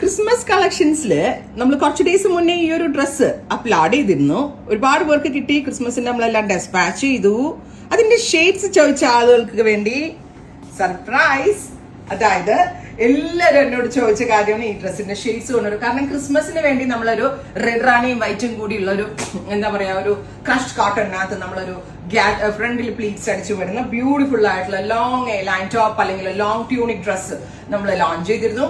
Christmas കളക്ഷൻസില് നമ്മൾ കുറച്ച് days മുന്നേ ഈ ഒരു ഡ്രസ്സ് അപ്ലോഡ് ചെയ്തിരുന്നു. ഒരുപാട് പേർക്ക് കിട്ടി. ക്രിസ്മസിന് നമ്മളെല്ലാം ഡെസ്പാച്ച് ചെയ്തു. അതിന്റെ ഷെയ്ഡ്സ് ചോദിച്ച ആളുകൾക്ക് വേണ്ടി സർപ്രൈസ്. അതായത് എല്ലാവരും എന്നോട് ചോദിച്ച കാര്യമാണ് ഈ ഡ്രസ്സിന്റെ ഷെയ്ഡ്സ് കൊണ്ടുവരും. കാരണം ക്രിസ്മസിന് വേണ്ടി നമ്മളൊരു റെഡ് റാണിയും വൈറ്റും കൂടിയുള്ള ഒരു എന്താ പറയാ ഒരു ക്രഷ്ഡ് കോട്ടണിനകത്ത് നമ്മളൊരു ഫ്രണ്ടിൽ പ്ലീറ്റ്സ് അടിച്ചു വരുന്ന ബ്യൂട്ടിഫുൾ ആയിട്ടുള്ള ലോങ് ലൈൻ ടോപ്പ് അല്ലെങ്കിൽ ലോങ് ട്യൂണിക് ഡ്രസ്സ് നമ്മൾ ലോഞ്ച് ചെയ്തിരുന്നു.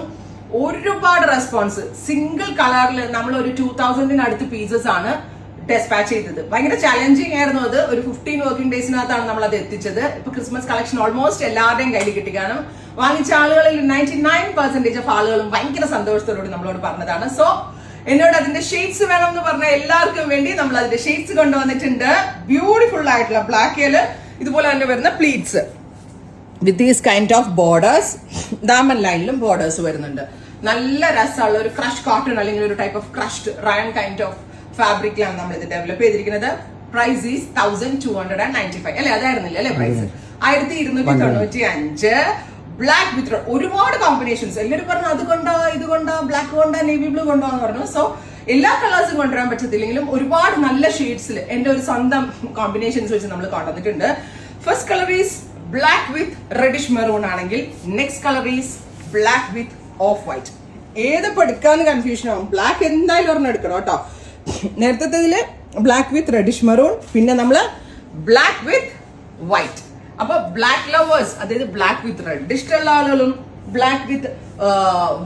ഒരുപാട് റെസ്പോൺസ്. സിംഗിൾ കളറിൽ നമ്മൾ ഒരു 2000 അടുത്ത് പീസസ് ആണ് ഡെസ്പാച്ച് ചെയ്തത്. ഭയങ്കര ചലഞ്ചിങ് ആയിരുന്നു അത്. ഒരു 15 വർക്കിംഗ് ഡേയ്സിനകത്താണ് നമ്മൾ അത് എത്തിച്ചത്. ഇപ്പൊ ക്രിസ്മസ് കളക്ഷൻ ഓൾമോസ്റ്റ് എല്ലാവരുടെയും കയ്യിൽ കിട്ടി. കാരണം വാങ്ങിച്ച ആളുകളിൽ 99% ഓഫ് ആളുകളും ഭയങ്കര സന്തോഷത്തോടുകൂടി നമ്മളോട് പറഞ്ഞതാണ്. സോ എന്നോട് അതിന്റെ ഷെയ്ഡ്സ് വേണം എന്ന് പറഞ്ഞ എല്ലാവർക്കും വേണ്ടി നമ്മൾ അതിന്റെ ഷെയ്ഡ്സ് കൊണ്ടുവന്നിട്ടുണ്ട്. ബ്യൂട്ടിഫുൾ ആയിട്ടുള്ള ബ്ലാക്കില് ഇതുപോലെ തന്നെ വരുന്ന pleats with these kind of borders. ദാമൻ ലൈനിലും ബോർഡേഴ്സ് വരുന്നുണ്ട്. നല്ല രസമുള്ള ഒരു ക്രഷ് കോട്ടൺ അല്ലെങ്കിൽ ഒരു type of crushed rayon kind of ഫാബ്രിക്കിലാണ് നമ്മൾ ഇത് ഡെവലപ്പ് ചെയ്തിരിക്കുന്നത്. പ്രൈസ് ഈസ് 1295 അല്ലെ? അതായിരുന്നില്ല അല്ലെ പ്രൈസ്? 1295. ബ്ലാക്ക് വിത്ത് ഒരുപാട് കോമ്പിനേഷൻസ്. എല്ലാവരും പറഞ്ഞു അത് കൊണ്ടോ ഇത് കൊണ്ടോ ബ്ലാക്ക് കൊണ്ടോ നേവി ബ്ലൂ കൊണ്ടോ എന്ന് പറഞ്ഞു. സോ എല്ലാ കളേഴ്സും കൊണ്ടുവരാൻ പറ്റത്തില്ലെങ്കിലും ഒരുപാട് നല്ല ഷെയ്ഡ്സിൽ എന്റെ ഒരു സ്വന്തം കോമ്പിനേഷൻസ് വെച്ച് നമ്മൾ കൊണ്ടുവന്നിട്ടുണ്ട്. First colour is black with reddish maroon ആണെങ്കിൽ next colour is black with off white. ഏതപ്പോ എടുക്കാന്ന് കൺഫ്യൂഷൻ ആവും. ബ്ലാക്ക് എന്തായാലും ഒരെണ്ണം എടുക്കണം കേട്ടോ. നേരത്തെ ബ്ലാക്ക് വിത്ത് റെഡിഷ് മെറൂൺ, പിന്നെ നമ്മള് ബ്ലാക്ക് വിത്ത് വൈറ്റ്. അപ്പൊ ബ്ലാക്ക് ലവേഴ്സ്, അതായത് ബ്ലാക്ക് വിത്ത് റെഡ് ഇഷ്ടമുള്ള ആളുകളും ബ്ലാക്ക് വിത്ത്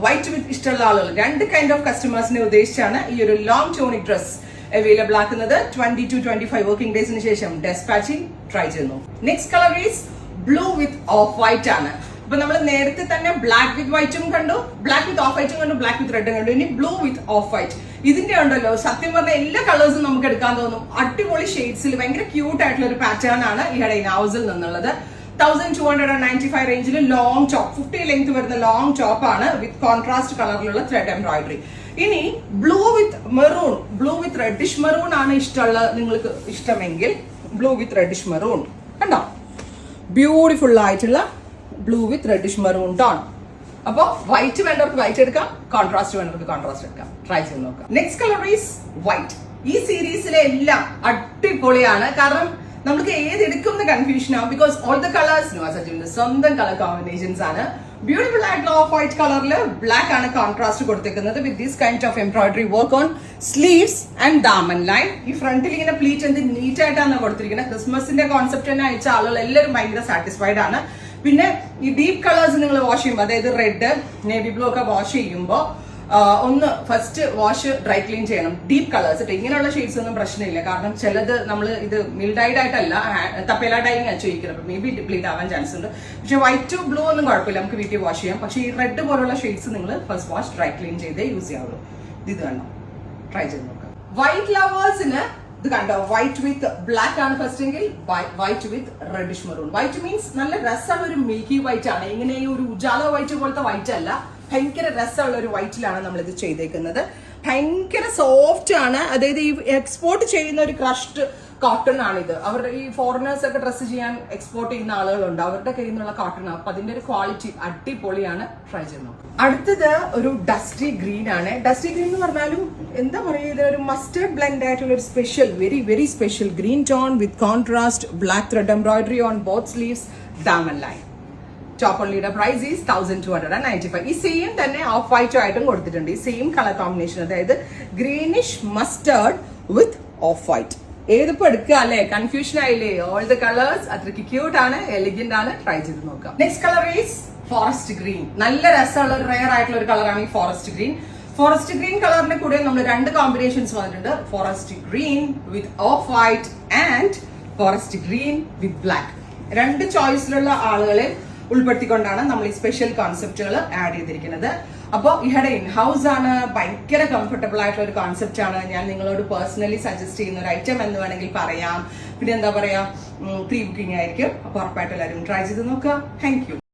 വൈറ്റ് വിത്ത് ഇഷ്ടമുള്ള ആളുകളും രണ്ട് കൈൻഡ് ഓഫ് കസ്റ്റമേഴ്സിനെ ഉദ്ദേശിച്ചാണ് ഈ ഒരു ലോങ് ടോണിക് ഡ്രസ് അവൈലബിൾ ആക്കുന്നത്. 20 to 25 വർക്കിംഗ് ഡേയ്സിന് ശേഷം ഡെസ്പാച്ചിങ് ട്രൈ ചെയ്യുന്നു. Next colour is blue with off white ആണ്. അപ്പൊ നമ്മൾ നേരത്തെ തന്നെ ബ്ലാക്ക് വിത്ത് വൈറ്റും കണ്ടു, ബ്ലാക്ക് വിത്ത് ഓഫ് വൈറ്റും കണ്ടു, ബ്ലാക്ക് വിത്ത് റെഡും കണ്ടു. ഇനി ബ്ലൂ വിത്ത് ഓഫ് വൈറ്റ്. ഇതിന്റെ ഉണ്ടല്ലോ സത്യം പറഞ്ഞ എല്ലാ കളേഴ്സും നമുക്ക് എടുക്കാൻ തോന്നും. അടിപൊളി ഷെയ്ഡ്സിൽ ഭയങ്കര ക്യൂട്ട് ആയിട്ടുള്ള ഒരു പാറ്റേൺ ആണ് ഈ ഹൗസിൽ നിന്നുള്ളത്. 1295 റേഞ്ചിൽ ലോങ് ടോപ്പ് 50 ലെങ്ത് വരുന്ന ലോങ് ടോപ്പ് ആണ് വിത്ത് കോൺട്രാസ്റ്റ് കളറിലുള്ള ത്രെഡ് എംബ്രോയിഡറി. ഇനി ബ്ലൂ വിത്ത് മെറൂൺ, ബ്ലൂ വിത്ത് റെഡിഷ് മെറൂൺ ആണ് ഇഷ്ടമുള്ള നിങ്ങൾക്ക് ഇഷ്ടമെങ്കിൽ ബ്ലൂ വിത്ത് റെഡിഷ് മെറൂൺ കണ്ടോ? ബ്യൂട്ടിഫുൾ ആയിട്ടുള്ള ബ്ലൂ വിത്ത് റെഡിഷ് മെറൂൺ ടോൺ. അപ്പൊ വൈറ്റ് വേണ്ടവർക്ക് വൈറ്റ് എടുക്കാം, കോൺട്രാസ്റ്റ് വേണ്ടവർക്ക് കോൺട്രാസ്റ്റ് എടുക്കാം. ട്രൈ ചെയ്ത് നോക്കാം. Next colour is white. ഈ സീരീസിലെ എല്ലാം അടിപൊളിയാണ്. കാരണം നമുക്ക് ഏത് എടുക്കുന്ന കൺഫ്യൂഷൻ ആവും. ബിക്കോസ് ഓൾ ദ കളേഴ്സ് സ്വന്തം കളർ കോമ്പിനേഷൻസ് ആണ്. ബ്യൂട്ടിഫുൾ ആയിട്ടുള്ള ഓഫ് വൈറ്റ് കളറിൽ ബ്ലാക്ക് ആണ് കോൺട്രാസ്റ്റ് കൊടുത്തിരിക്കുന്നത് with this kind of embroidery work on sleeves and Daman line. ഈ ഫ്രണ്ടിൽ ഇങ്ങനെ പ്ലീറ്റ് എന്ത് നീറ്റ് ആയിട്ടാണ് കൊടുത്തിരിക്കുന്നത്. ക്രിസ്മസിന്റെ കോൺസെപ്റ്റ് തന്നെ അയച്ച ആളുകൾ എല്ലാവരും ഭയങ്കര സാറ്റിസ്ഫൈഡ് ആണ്. പിന്നെ ഈ ഡീപ് കളേഴ്സ് നിങ്ങൾ വാഷ് ചെയ്യുമ്പോൾ, അതായത് റെഡ് നേവി ബ്ലൂ ഒക്കെ വാഷ് ചെയ്യുമ്പോൾ ഒന്ന് ഫസ്റ്റ് വാഷ് ഡ്രൈ ക്ലീൻ ചെയ്യണം. ഡീപ് കളേഴ്സ് ഇങ്ങനെയുള്ള ഷെയ്ഡ്സ് ഒന്നും പ്രശ്നമില്ല. കാരണം ചിലത് നമ്മൾ ഇത് മിൽഡൈഡ് ആയിട്ടല്ല തപ്പേല ഡൈങ് ചോദിക്കുന്നത്, മേ ബി ബ്ലീഡ് ആവാൻ ചാൻസ് ഉണ്ട്. പക്ഷെ വൈറ്റ് ബ്ലൂ ഒന്നും കുഴപ്പമില്ല, നമുക്ക് വീട്ടിൽ വാഷ് ചെയ്യാം. പക്ഷെ ഈ റെഡ് പോലുള്ള ഷെയ്ഡ്സ് നിങ്ങൾ ഫസ്റ്റ് വാഷ് ഡ്രൈ ക്ലീൻ ചെയ്തേ യൂസ് ചെയ്യാവുള്ളൂ. ഇത് കണ്ടോ? ട്രൈ ചെയ്ത് നോക്കാം. വൈറ്റ് ലവേഴ്സിന് ഇത് കണ്ടോ? വൈറ്റ് വിത്ത് ബ്ലാക്ക് ആണ് ഫസ്റ്റ് എങ്കിൽ വൈറ്റ് വിത്ത് റെഡിഷ് മെറൂൺ. വൈറ്റ് മീൻസ് നല്ല രസമുള്ള ഒരു മിൽക്കി വൈറ്റ് ആണ്. ഇങ്ങനെ ഒരു ഉജാല വൈറ്റ് പോലത്തെ വൈറ്റ് അല്ല, ഭയങ്കര രസമുള്ള ഒരു വൈറ്റിലാണ് നമ്മൾ ഇത് ചെയ്തേക്കുന്നത്. ഭയങ്കര സോഫ്റ്റ് ആണ്. അതായത് ഈ എക്സ്പോർട്ട് ചെയ്യുന്ന ഒരു ക്രഷ്ഡ് കോട്ടൺ ആണിത്. അവരുടെ ഈ ഫോറിനേഴ്സ് ഒക്കെ ഡ്രസ്സ് ചെയ്യാൻ എക്സ്പോർട്ട് ചെയ്യുന്ന ആളുകളുണ്ട്, അവരുടെ കയ്യിൽ നിന്നുള്ള കോട്ടൺ. അപ്പൊ അതിന്റെ ഒരു ക്വാളിറ്റി അടിപൊളിയാണ്. ട്രൈ ചെയ്ത് നോക്കാം. അടുത്തത് ഒരു ഡസ്റ്റി ഗ്രീൻ ആണ്. ഡസ്റ്റി ഗ്രീൻ എന്ന് പറഞ്ഞാലും എന്താ പറയുക, ഒരു മസ്റ്റേർഡ് ബ്ലെൻഡ് ആയിട്ടുള്ള ഒരു special very special green tone with contrast black thread embroidery on both sleeves ദാമൻ ലൈൻ. ടോപ്പ് ഓൺലിയുടെ പ്രൈസ് ഈസ് 1295. ഈ സെയിം തന്നെ ഓഫ് വൈറ്റ് ആയിട്ടും കൊടുത്തിട്ടുണ്ട്. ഈ സെയിം കളർ കോമ്പിനേഷൻ, അതായത് greenish mustard with off white. ഏതിപ്പോ എടുക്കുക അല്ലെ? കൺഫ്യൂഷൻ ആയില്ലേ? ഓൾ ദ കളേഴ്സ് അത്രയ്ക്ക് ക്യൂട്ട് ആണ്, എലിഗന്റ് ആണ്. ട്രൈ ചെയ്ത് നോക്കാം. Next colour is forest green. നല്ല രസമുള്ള ഒരു റെയർ ആയിട്ടുള്ള ഒരു കളറാണ് ഈ ഫോറസ്റ്റ് ഗ്രീൻ. ഫോറസ്റ്റ് ഗ്രീൻ കളറിന്റെ കൂടെ നമ്മൾ രണ്ട് കോമ്പിനേഷൻസ് വന്നിട്ടുണ്ട്. Forest green with off white and forest green with black. രണ്ട് ചോയ്സിലുള്ള ആളുകളെ ഉൾപ്പെടുത്തിക്കൊണ്ടാണ് നമ്മൾ ഈ സ്പെഷ്യൽ കോൺസെപ്റ്റുകൾ ആഡ് ചെയ്തിരിക്കുന്നത്. അപ്പോൾ ഇഹയുടെ ഇൻഹൗസ് ആണ്, ഭയങ്കര കംഫർട്ടബിൾ ആയിട്ടുള്ള ഒരു കോൺസെപ്റ്റ് ആണ്. ഞാൻ നിങ്ങളോട് പേഴ്സണലി സജസ്റ്റ് ചെയ്യുന്ന ഒരു ഐറ്റം എന്ന് വേണമെങ്കിൽ പറയാം. പിന്നെ എന്താ പറയാ, പ്രീ ബുക്കിംഗ് ആയിരിക്കും. അപ്പോൾ ഉറപ്പായിട്ട് എല്ലാവരും ട്രൈ ചെയ്ത് നോക്കുക. Thank you.